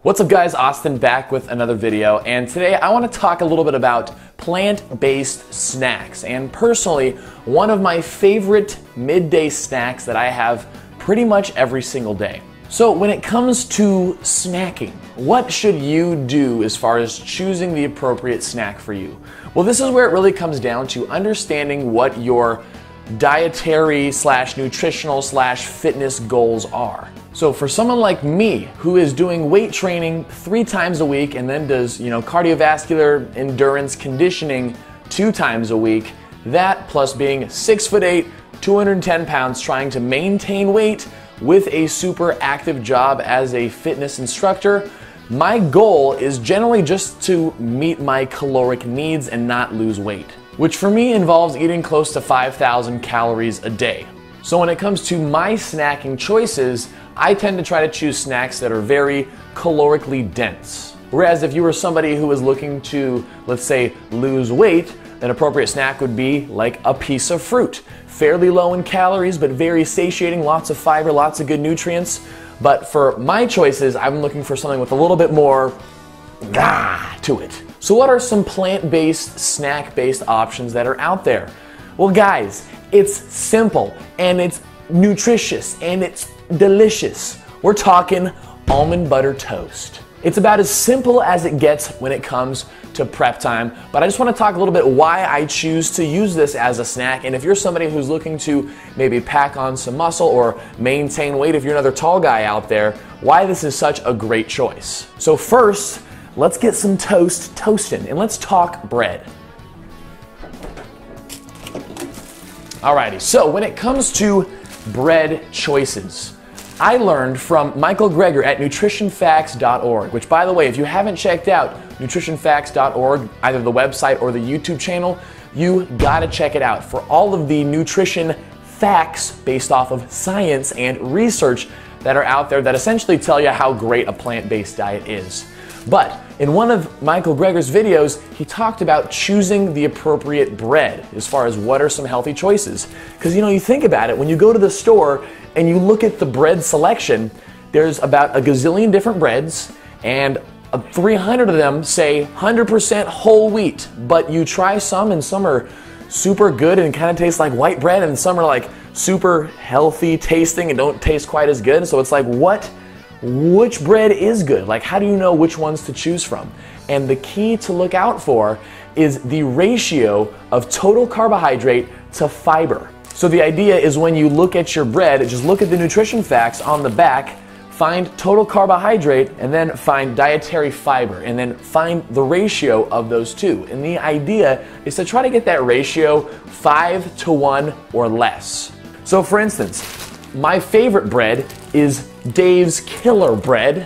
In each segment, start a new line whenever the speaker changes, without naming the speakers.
What's up guys, Austin back with another video, and today I want to talk a little bit about plant-based snacks, and personally one of my favorite midday snacks that I have pretty much every single day. So when it comes to snacking, what should you do as far as choosing the appropriate snack for you? Well, this is where it really comes down to understanding what your dietary / nutritional / fitness goals are. So for someone like me who is doing weight training 3 times a week and then does, cardiovascular endurance conditioning 2 times a week, that plus being 6'8", 210 pounds, trying to maintain weight with a super active job as a fitness instructor, my goal is generally just to meet my caloric needs and not lose weight, which for me involves eating close to 5,000 calories a day. So when it comes to my snacking choices, I tend to try to choose snacks that are very calorically dense. Whereas if you were somebody who was looking to, let's say, lose weight, an appropriate snack would be like a piece of fruit. Fairly low in calories, but very satiating, lots of fiber, lots of good nutrients. But for my choices, I'm looking for something with a little bit more to it. So what are some plant-based, snack-based options that are out there? Well guys, it's simple and it's nutritious and it's delicious. We're talking almond butter toast. It's about as simple as it gets when it comes to prep time, but I just want to talk a little bit why I choose to use this as a snack, and if you're somebody who's looking to maybe pack on some muscle or maintain weight, if you're another tall guy out there, why this is such a great choice. So first, let's get some toast toasting, and let's talk bread. Alrighty, so when it comes to bread choices, I learned from Michael Greger at nutritionfacts.org, which by the way, if you haven't checked out nutritionfacts.org, either the website or the YouTube channel, you gotta check it out for all of the nutrition facts based off of science and research that are out there that essentially tell you how great a plant-based diet is. But in one of Michael Greger's videos, he talked about choosing the appropriate bread as far as what are some healthy choices. Because you think about it, when you go to the store and you look at the bread selection, there's about a gazillion different breads, and 300 of them say 100% whole wheat. But you try some, and some are super good and kind of taste like white bread, and some are like super healthy tasting and don't taste quite as good. So it's like, which bread is good? Like, how do you know which ones to choose from? And the key to look out for is the ratio of total carbohydrate to fiber. So the idea is when you look at your bread, just look at the nutrition facts on the back, find total carbohydrate, and then find dietary fiber, and then find the ratio of those two. And the idea is to try to get that ratio 5-to-1 or less. So for instance, my favorite bread is Dave's Killer Bread,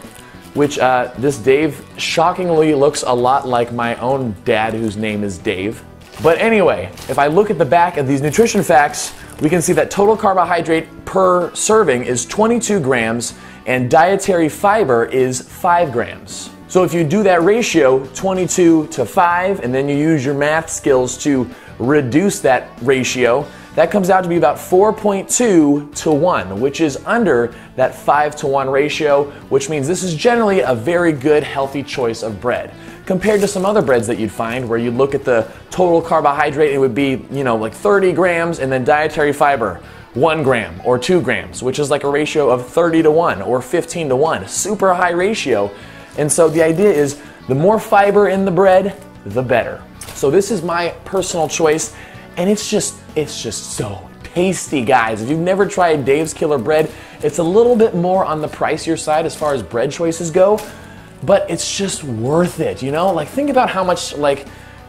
which this Dave shockingly looks a lot like my own dad, whose name is Dave. But anyway, if I look at the back of these nutrition facts, we can see that total carbohydrate per serving is 22 grams and dietary fiber is 5 grams. So if you do that ratio, 22 to 5, and then you use your math skills to reduce that ratio, that comes out to be about 4.2 to 1, which is under that 5-to-1 ratio, which means this is generally a very good, healthy choice of bread. Compared to some other breads that you'd find where you look at the total carbohydrate, it would be, like 30 grams, and then dietary fiber, 1 gram or 2 grams, which is like a ratio of 30-to-1 or 15-to-1, super high ratio. And so the idea is the more fiber in the bread, the better. So this is my personal choice. And it's just so tasty, guys. If you've never tried Dave's Killer Bread, it's a little bit more on the pricier side as far as bread choices go, but it's just worth it, Like, think about how much,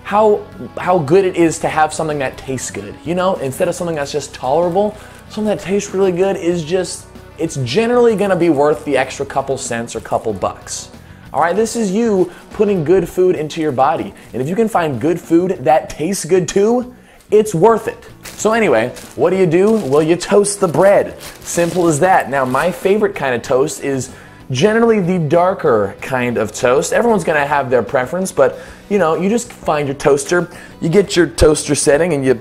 how good it is to have something that tastes good, Instead of something that's just tolerable, something that tastes really good it's generally gonna be worth the extra couple cents or couple bucks. All right, this is you putting good food into your body. And if you can find good food that tastes good too, it's worth it. So anyway, what do? Well, you toast the bread. Simple as that. Now, my favorite kind of toast is generally the darker kind of toast. Everyone's gonna have their preference, but you just find your toaster, you get your toaster setting, and you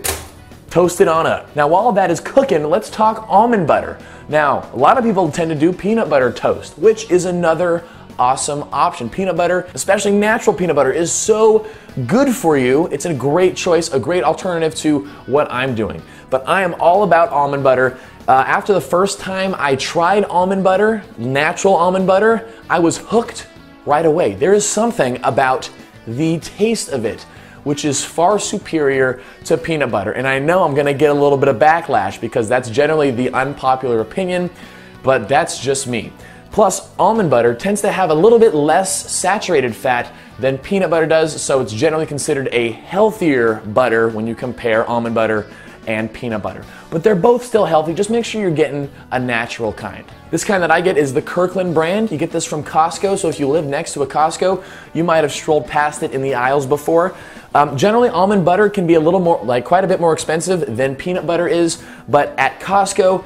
toast it on up. Now, while that is cooking, let's talk almond butter. Now, a lot of people tend to do peanut butter toast, which is another awesome option. Peanut butter, especially natural peanut butter, is so good for you. It's a great choice, a great alternative to what I'm doing. But I am all about almond butter. After the first time I tried almond butter, natural almond butter, I was hooked right away. There is something about the taste of it which is far superior to peanut butter. And I know I'm gonna get a little bit of backlash because that's generally the unpopular opinion, but that's just me. Plus, almond butter tends to have a little bit less saturated fat than peanut butter does, so it's generally considered a healthier butter when you compare almond butter and peanut butter. But they're both still healthy, just make sure you're getting a natural kind. This kind that I get is the Kirkland brand. You get this from Costco, so if you live next to a Costco, you might have strolled past it in the aisles before. Generally, almond butter can be a little more, like quite a bit more expensive than peanut butter is, but at Costco,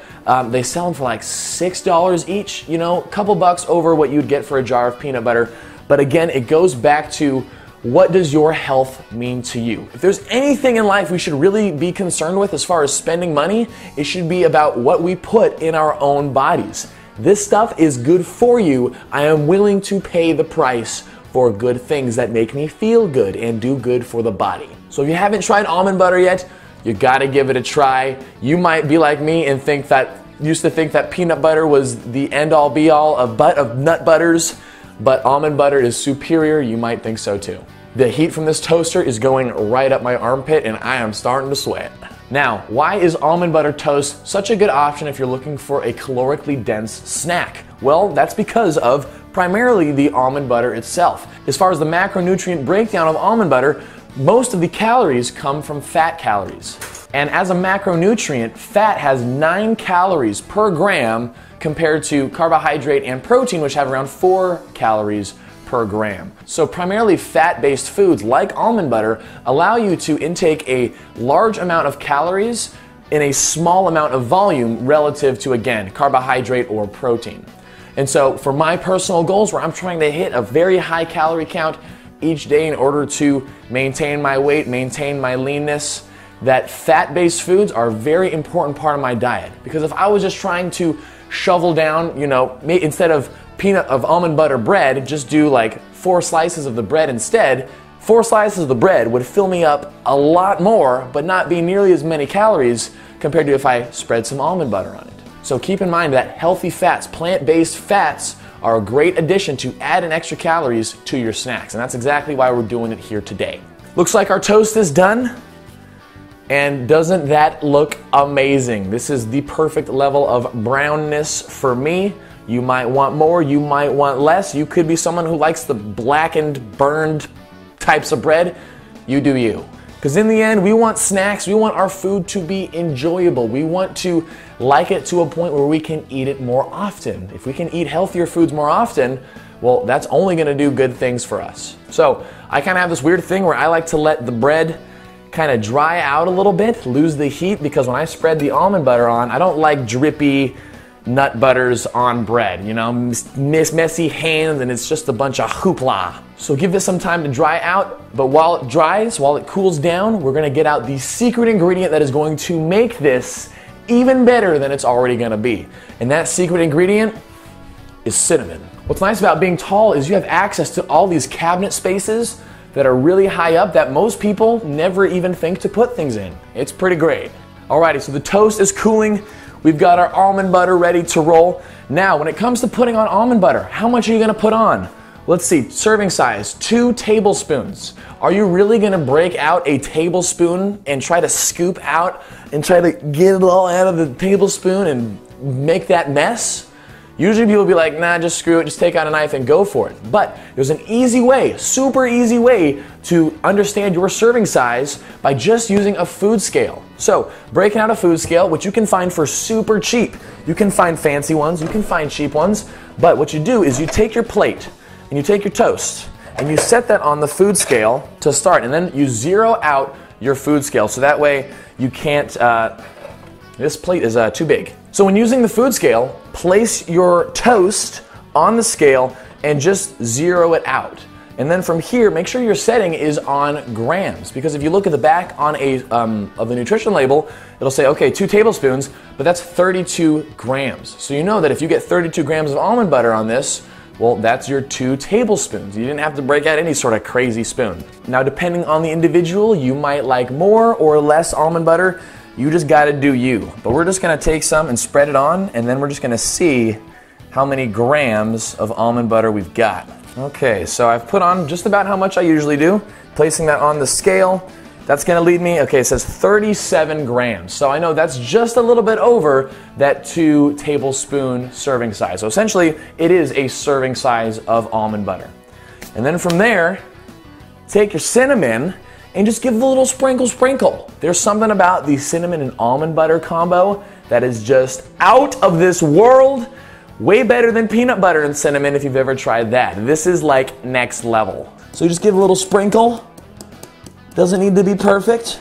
they sell them for like $6 each, you know, a couple bucks over what you'd get for a jar of peanut butter. But again, it goes back to what does your health mean to you? If there's anything in life we should really be concerned with as far as spending money, it should be about what we put in our own bodies. This stuff is good for you. I am willing to pay the price for good things that make me feel good and do good for the body. So if you haven't tried almond butter yet, you gotta give it a try. You might be like me and used to think that peanut butter was the end-all be-all of nut butters, but almond butter is superior. You might think so too. The heat from this toaster is going right up my armpit and I am starting to sweat. Now, why is almond butter toast such a good option if you're looking for a calorically dense snack? Well, that's because of primarily the almond butter itself. As far as the macronutrient breakdown of almond butter, most of the calories come from fat calories. And as a macronutrient, fat has 9 calories per gram compared to carbohydrate and protein, which have around 4 calories per gram. So primarily fat-based foods like almond butter allow you to intake a large amount of calories in a small amount of volume relative to, again, carbohydrate or protein. And so for my personal goals where I'm trying to hit a very high calorie count each day in order to maintain my weight, maintain my leanness, that fat-based foods are a very important part of my diet. Because if I was just trying to shovel down, you know, instead of almond butter bread, just do like 4 slices of the bread instead, 4 slices of the bread would fill me up a lot more, but not be nearly as many calories compared to if I spread some almond butter on it. So keep in mind that healthy fats, plant-based fats, are a great addition to add in extra calories to your snacks. And that's exactly why we're doing it here today. Looks like our toast is done. And doesn't that look amazing? This is the perfect level of brownness for me. You might want more, you might want less. You could be someone who likes the blackened, burned types of bread. You do you. Because in the end, we want snacks, we want our food to be enjoyable. We want to like it to a point where we can eat it more often. If we can eat healthier foods more often, well, that's only gonna do good things for us. So I kind of have this weird thing where I like to let the bread kind of dry out a little bit, lose the heat, because when I spread the almond butter on, I don't like drippy nut butters on bread, you know, messy hands, and it's just a bunch of hoopla. So give this some time to dry out, but while it dries, while it cools down, we're gonna get out the secret ingredient that is going to make this even better than it's already gonna be. And that secret ingredient is cinnamon. What's nice about being tall is you have access to all these cabinet spaces that are really high up that most people never even think to put things in. It's pretty great. Alrighty, so the toast is cooling. We've got our almond butter ready to roll. Now, when it comes to putting on almond butter, how much are you gonna put on? Let's see, serving size, 2 tablespoons. Are you really gonna break out a tablespoon and try to scoop out and try to get it all out of the tablespoon and make that mess? Usually people will be like, nah, just screw it, just take out a knife and go for it. But there's an easy way, super easy way to understand your serving size by just using a food scale. So, breaking out a food scale, which you can find for super cheap. You can find fancy ones, you can find cheap ones, but what you do is you take your plate and you take your toast and you set that on the food scale to start, and then you zero out your food scale so that way you can't, this plate is too big. So when using the food scale, place your toast on the scale and just zero it out. And then from here, make sure your setting is on grams, because if you look at the back on of the nutrition label, it'll say, okay, 2 tablespoons, but that's 32 grams. So you know that if you get 32 grams of almond butter on this, well, that's your 2 tablespoons. You didn't have to break out any sort of crazy spoon. Now, depending on the individual, you might like more or less almond butter. You just gotta do you. But we're just gonna take some and spread it on, and then we're just gonna see how many grams of almond butter we've got. Okay, so I've put on just about how much I usually do, placing that on the scale. That's gonna lead me, okay, it says 37 grams. So I know that's just a little bit over that 2 tablespoon serving size. So essentially, it is a serving size of almond butter. And then from there, take your cinnamon and just give it a little sprinkle. There's something about the cinnamon and almond butter combo that is just out of this world. Way better than peanut butter and cinnamon if you've ever tried that. This is like next level. So you just give a little sprinkle. Doesn't need to be perfect,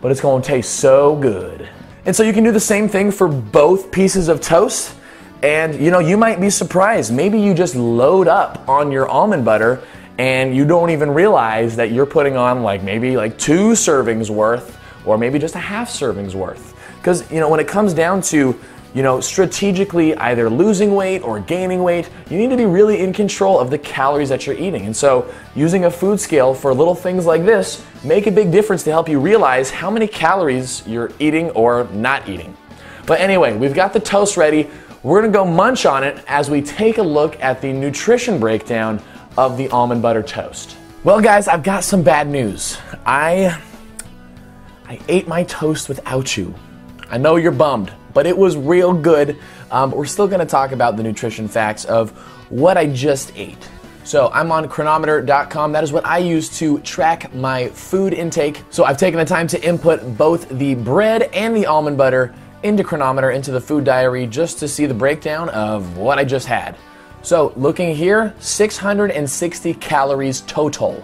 but it's gonna taste so good. And so you can do the same thing for both pieces of toast. And you know, you might be surprised. Maybe you just load up on your almond butter and you don't even realize that you're putting on maybe 2 servings worth, or maybe just a half serving's worth. Because you know, when it comes down to strategically either losing weight or gaining weight, you need to be really in control of the calories that you're eating. And so using a food scale for little things like this make a big difference to help you realize how many calories you're eating or not eating. But anyway, we've got the toast ready. We're gonna go munch on it as we take a look at the nutrition breakdown of the almond butter toast. Well guys, I've got some bad news. I ate my toast without you. I know you're bummed, but it was real good. We're still gonna talk about the nutrition facts of what I just ate. So I'm on Cronometer.com. That is what I use to track my food intake. So I've taken the time to input both the bread and the almond butter into Cronometer, into the food diary, just to see the breakdown of what I just had. So looking here, 660 calories total.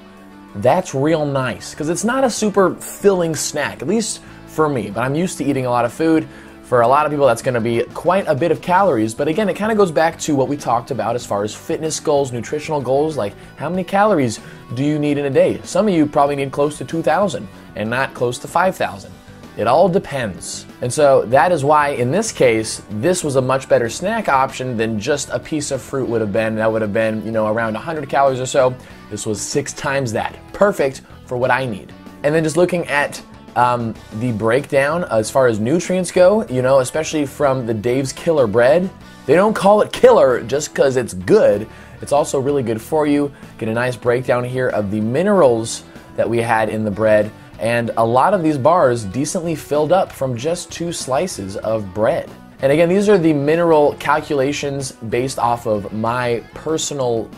That's real nice, because it's not a super filling snack, at least for me, but I'm used to eating a lot of food. For a lot of people, that's going to be quite a bit of calories. But again, it kind of goes back to what we talked about as far as fitness goals, nutritional goals, like how many calories do you need in a day? Some of you probably need close to 2,000 and not close to 5,000. It all depends. And so that is why, in this case, this was a much better snack option than just a piece of fruit would have been. That would have been, around 100 calories or so. This was 6 times that. Perfect for what I need. And then just looking at the breakdown as far as nutrients go, especially from the Dave's Killer bread. They don't call it killer just because it's good. It's also really good for you. Get a nice breakdown here of the minerals that we had in the bread. And a lot of these bars decently filled up from just 2 slices of bread. And again, these are the mineral calculations based off of my personal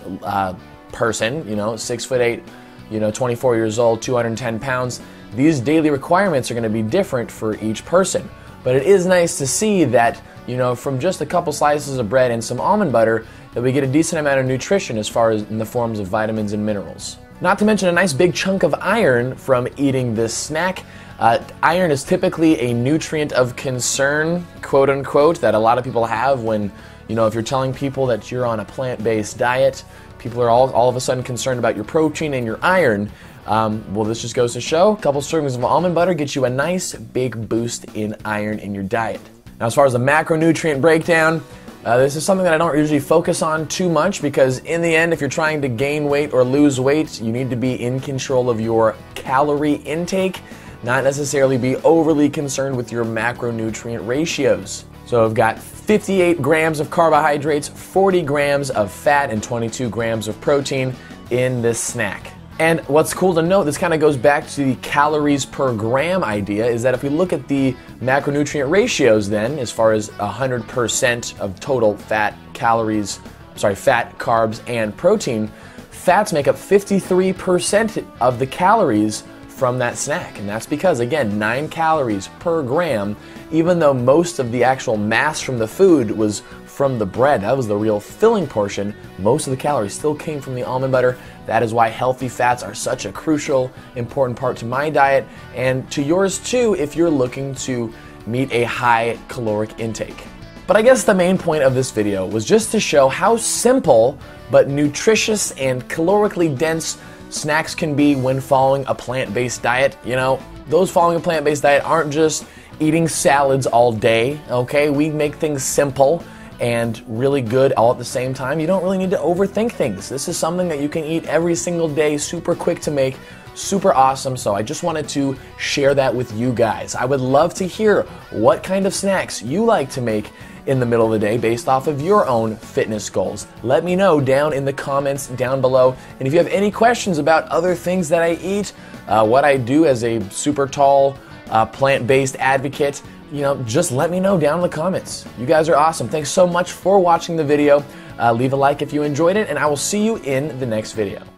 person, 6'8", 24 years old, 210 pounds. These daily requirements are going to be different for each person. But it is nice to see that, from just a couple slices of bread and some almond butter, that we get a decent amount of nutrition as far as in the forms of vitamins and minerals. Not to mention a nice big chunk of iron from eating this snack. Iron is typically a nutrient of concern, quote unquote, that a lot of people have when, if you're telling people that you're on a plant-based diet, people are all of a sudden concerned about your protein and your iron. Well, this just goes to show a couple servings of almond butter gets you a nice big boost in iron in your diet. Now, as far as the macronutrient breakdown, this is something that I don't usually focus on too much because in the end, if you're trying to gain weight or lose weight, you need to be in control of your calorie intake, not necessarily be overly concerned with your macronutrient ratios. So I've got 58 grams of carbohydrates, 40 grams of fat, and 22 grams of protein in this snack. And what's cool to note, this kind of goes back to the calories per gram idea, is that if we look at the macronutrient ratios then, as far as 100% of total fat, carbs, and protein, fats make up 53% of the calories from that snack. And that's because, again, 9 calories per gram, even though most of the actual mass from the food was from the bread, that was the real filling portion, most of the calories still came from the almond butter. That is why healthy fats are such a crucial, important part to my diet and to yours too if you're looking to meet a high caloric intake. But I guess the main point of this video was just to show how simple but nutritious and calorically dense snacks can be when following a plant-based diet. Those following a plant-based diet aren't just eating salads all day, okay? We make things simple and really good all at the same time. You don't really need to overthink things. This is something that you can eat every single day, super quick to make, super awesome. So I just wanted to share that with you guys. I would love to hear what kind of snacks you like to make in the middle of the day based off of your own fitness goals. Let me know down in the comments down below. And if you have any questions about other things that I eat, what I do as a super tall plant-based advocate, just let me know down in the comments. You guys are awesome. Thanks so much for watching the video. Leave a like if you enjoyed it, and I will see you in the next video.